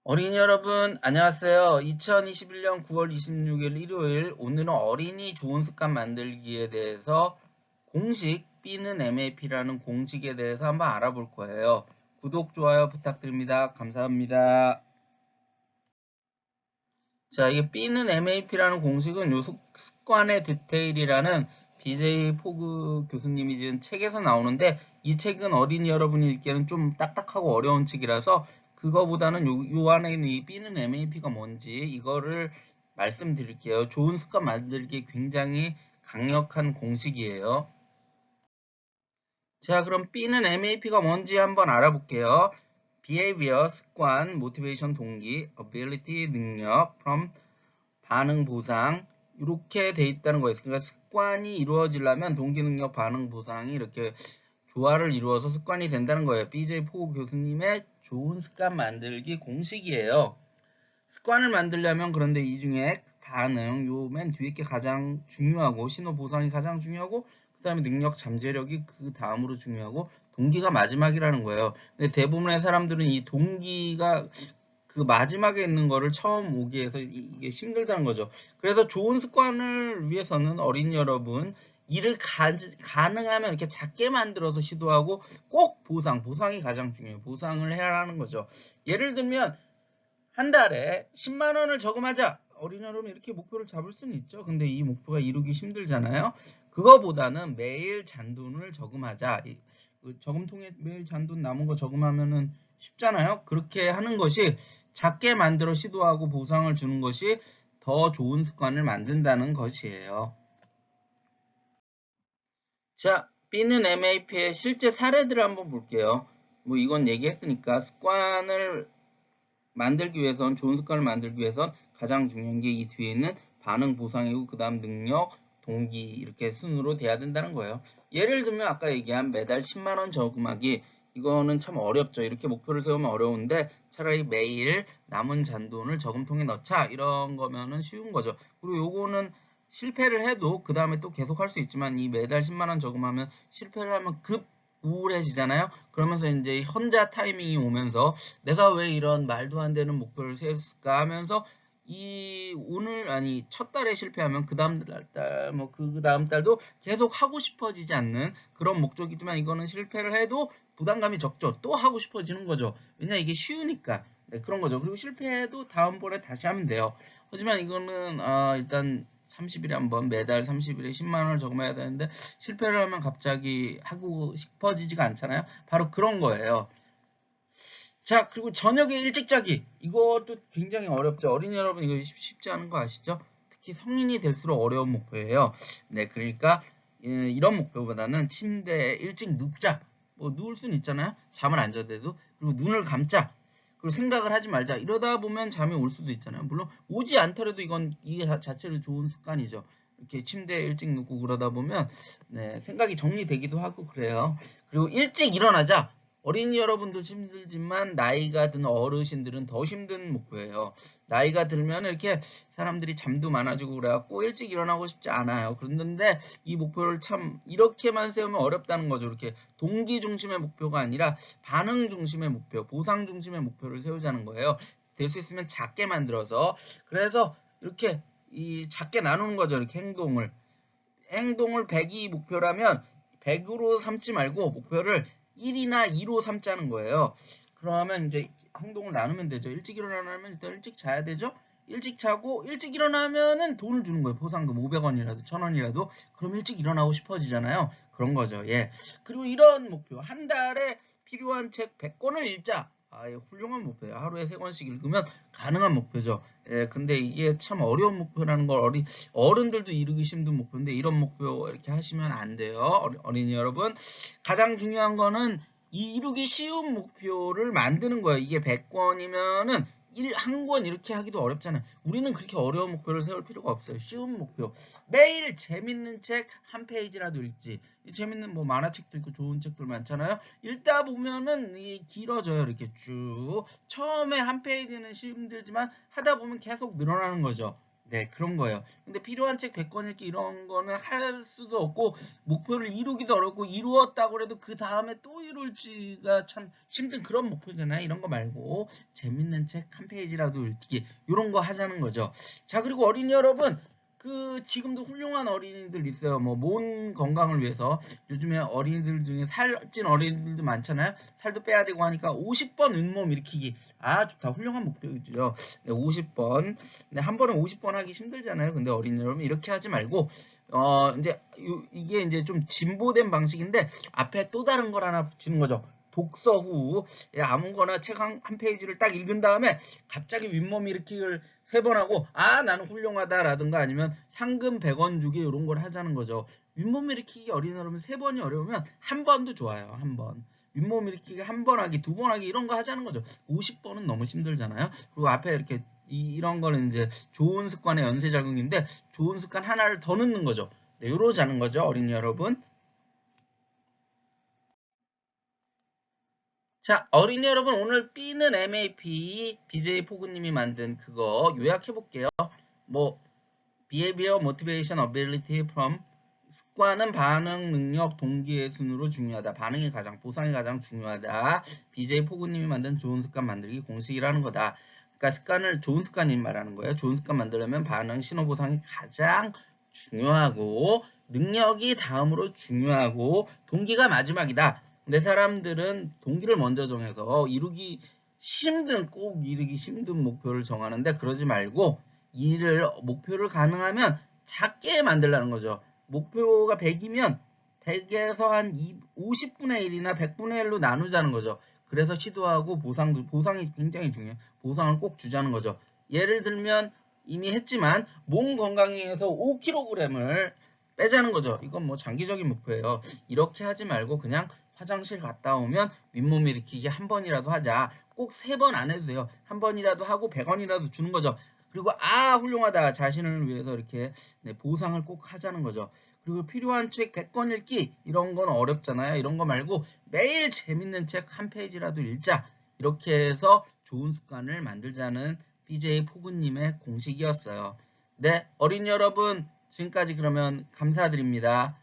어린이 여러분, 안녕하세요. 2021년 9월 26일 일요일, 오늘은 어린이 좋은 습관 만들기에 대해서 공식 B는 MAP라는 공식에 대해서 한번 알아볼 거예요. 구독, 좋아요 부탁드립니다. 감사합니다. 자, 이게 B는 MAP라는 공식은 요 습관의 디테일이라는 BJ 포그 교수님이 지은 책에서 나오는데, 이 책은 어린이 여러분이 읽기에는 좀 딱딱하고 어려운 책이라서 그거보다는 요 안에 있는 이 B는 MAP가 뭔지 이거를 말씀드릴게요. 좋은 습관 만들기에 굉장히 강력한 공식이에요. 자, 그럼 B는 MAP가 뭔지 한번 알아볼게요. Behavior, 습관, Motivation, 동기, Ability, 능력, From, 반응 보상 이렇게 돼 있다는 거예요. 그러니까 습관이 이루어지려면 동기 능력 반응 보상이 이렇게 조화를 이루어서 습관이 된다는 거예요. BJ 포 교수님의 좋은 습관 만들기 공식이에요. 습관을 만들려면 그런데 이 중에 반응 요 맨 뒤에 게 가장 중요하고 신호 보상이 가장 중요하고 그 다음에 능력 잠재력이 그 다음으로 중요하고 동기가 마지막이라는 거예요. 근데 대부분의 사람들은 이 동기가 그 마지막에 있는 거를 처음 오기 위해서 이게 힘들다는 거죠. 그래서 좋은 습관을 위해서는 어린이 여러분 일을 가능하면 이렇게 작게 만들어서 시도하고 꼭 보상이 가장 중요해요. 보상을 해야 하는 거죠. 예를 들면 한 달에 10만 원을 저금하자. 어린이 여러분 이렇게 목표를 잡을 수는 있죠. 근데 이 목표가 이루기 힘들잖아요. 그거보다는 매일 잔돈을 저금하자. 그 저금통에 매일 잔돈 남은 거 저금하면은 쉽잖아요. 그렇게 하는 것이 작게 만들어 시도하고 보상을 주는 것이 더 좋은 습관을 만든다는 것이에요. 자, B는 MAP의 실제 사례들을 한번 볼게요. 뭐 이건 얘기했으니까 습관을 만들기 위해선 좋은 습관을 만들기 위해선 가장 중요한 게 이 뒤에 있는 반응 보상이고 그 다음 능력, 동기 이렇게 순으로 돼야 된다는 거예요. 예를 들면 아까 얘기한 매달 10만 원 저금하기 이거는 참 어렵죠. 이렇게 목표를 세우면 어려운데 차라리 매일 남은 잔돈을 저금통에 넣자 이런 거면은 쉬운 거죠. 그리고 요거는 실패를 해도 그 다음에 또 계속 할 수 있지만 이 매달 10만 원 저금하면 실패를 하면 급 우울해지잖아요. 그러면서 이제 현자 타이밍이 오면서 내가 왜 이런 말도 안 되는 목표를 세웠을까 하면서 이 오늘 아니 첫 달에 실패하면 그 다음 달 뭐 그 다음 달도 계속 하고 싶어지지 않는 그런 목적이지만 이거는 실패를 해도 부담감이 적죠. 또 하고 싶어지는 거죠. 왜냐 이게 쉬우니까. 네, 그런 거죠. 그리고 실패해도 다음번에 다시 하면 돼요. 하지만 이거는 일단 30일에 한번 매달 30일에 10만 원을 저금해야 되는데 실패를 하면 갑자기 하고 싶어지지가 않잖아요. 바로 그런 거예요. 자, 그리고 저녁에 일찍 자기. 이것도 굉장히 어렵죠. 어린이 여러분 이거 쉽지 않은 거 아시죠? 특히 성인이 될수록 어려운 목표예요. 네, 그러니까 이런 목표보다는 침대에 일찍 눕자. 뭐 누울 수는 있잖아요. 잠을 안 자더라도. 그리고 눈을 감자. 그리고 생각을 하지 말자. 이러다 보면 잠이 올 수도 있잖아요. 물론 오지 않더라도 이건 이 자체로 좋은 습관이죠. 이렇게 침대에 일찍 눕고 그러다 보면 네, 생각이 정리되기도 하고 그래요. 그리고 일찍 일어나자. 어린이 여러분도 힘들지만 나이가 든 어르신들은 더 힘든 목표예요. 나이가 들면 이렇게 사람들이 잠도 많아지고 그래갖고 일찍 일어나고 싶지 않아요. 그런데 이 목표를 참 이렇게만 세우면 어렵다는 거죠. 이렇게 동기 중심의 목표가 아니라 반응 중심의 목표, 보상 중심의 목표를 세우자는 거예요. 될 수 있으면 작게 만들어서 그래서 이렇게 이 작게 나누는 거죠. 이렇게 행동을 100이 목표라면 100으로 삼지 말고 목표를 1이나 2로 삼자는 거예요. 그러면 이제 행동을 나누면 되죠. 일찍 일어나면 일단 일찍 자야 되죠. 일찍 자고 일찍 일어나면은 돈을 주는 거예요. 보상금 500원이라도 1000원이라도. 그럼 일찍 일어나고 싶어지잖아요. 그런 거죠. 예. 그리고 이런 목표. 한 달에 필요한 책 100권을 읽자. 아, 예, 훌륭한 목표예요. 하루에 3권씩 읽으면 가능한 목표죠. 예, 근데 이게 참 어려운 목표라는 걸 어른들도 이루기 힘든 목표인데 이런 목표 이렇게 하시면 안 돼요. 어린이 여러분. 가장 중요한 거는 이루기 쉬운 목표를 만드는 거예요. 이게 100권이면은 한 권 이렇게 하기도 어렵잖아요. 우리는 그렇게 어려운 목표를 세울 필요가 없어요. 쉬운 목표. 매일 재밌는 책 한 페이지라도 읽지. 재밌는 뭐 만화책도 있고 좋은 책들 많잖아요. 읽다 보면은 길어져요. 이렇게 쭉. 처음에 한 페이지는 힘들지만 하다 보면 계속 늘어나는 거죠. 네, 그런 거예요. 근데 필요한 책 100권 읽기 이런 거는 할 수도 없고 목표를 이루기도 어렵고 이루었다고 해도 그 다음에 또 이룰지가 참 힘든 그런 목표잖아요. 이런 거 말고 재밌는 책 한 페이지라도 읽기 이런 거 하자는 거죠. 자, 그리고 어린이 여러분 그 지금도 훌륭한 어린이들 있어요. 뭐 몸 건강을 위해서 요즘에 어린이들 중에 살찐 어린이들도 많잖아요. 살도 빼야 되고 하니까 50번 윗몸 일으키기. 아, 좋다. 훌륭한 목표죠. 네, 50번. 근데 한 번에 50번 하기 힘들잖아요. 근데 어린이 여러분 이렇게 하지 말고 이제 이게 이제 좀 진보된 방식인데 앞에 또 다른 걸 하나 붙이는 거죠. 독서 후 아무거나 책 한 페이지를 딱 읽은 다음에 갑자기 윗몸 일으키기를 3번 하고 아 나는 훌륭하다라든가 아니면 상금 100원 주기 이런 걸 하자는 거죠. 윗몸 일으키기 어린이 여러분 3번이 어려우면 한 번도 좋아요. 한 번. 윗몸 일으키기 한 번 하기, 2번 하기 이런 거 하자는 거죠. 50번은 너무 힘들잖아요. 그리고 앞에 이렇게 이런 거는 이제 좋은 습관의 연쇄작용인데 좋은 습관 하나를 더 넣는 거죠. 네, 요러자는 거죠. 어린이 여러분. 자, 어린이 여러분 오늘 B는 MAP, BJ 포그님이 만든 그거 요약해 볼게요. 뭐 Behavior, Motivation, Ability from 습관은 반응, 능력, 동기의 순으로 중요하다. 반응이 가장, 보상이 가장 중요하다. BJ 포그님이 만든 좋은 습관 만들기 공식이라는 거다. 그러니까 습관을 좋은 습관인 말하는 거예요. 좋은 습관 만들려면 반응, 신호 보상이 가장 중요하고 능력이 다음으로 중요하고 동기가 마지막이다. 근데 사람들은 동기를 먼저 정해서 이루기 힘든 꼭 이루기 힘든 목표를 정하는데 그러지 말고 일을 목표를 가능하면 작게 만들라는 거죠. 목표가 100이면 100에서 한 50분의 1이나 100분의 1로 나누자는 거죠. 그래서 시도하고 보상이 굉장히 중요해요. 보상을 꼭 주자는 거죠. 예를 들면 이미 했지만 몸 건강에 의해서 5kg을 빼자는 거죠. 이건 뭐 장기적인 목표예요. 이렇게 하지 말고 그냥 화장실 갔다 오면 윗몸 일으키기 한 번이라도 하자. 꼭 3번 안 해도 돼요. 한 번이라도 하고 100원이라도 주는 거죠. 그리고 아 훌륭하다 자신을 위해서 이렇게 보상을 꼭 하자는 거죠. 그리고 필요한 책 100권 읽기 이런 건 어렵잖아요. 이런 거 말고 매일 재밌는 책 한 페이지라도 읽자. 이렇게 해서 좋은 습관을 만들자는 BJ 포그님의 공식이었어요. 네, 어린이 여러분 지금까지 그러면 감사드립니다.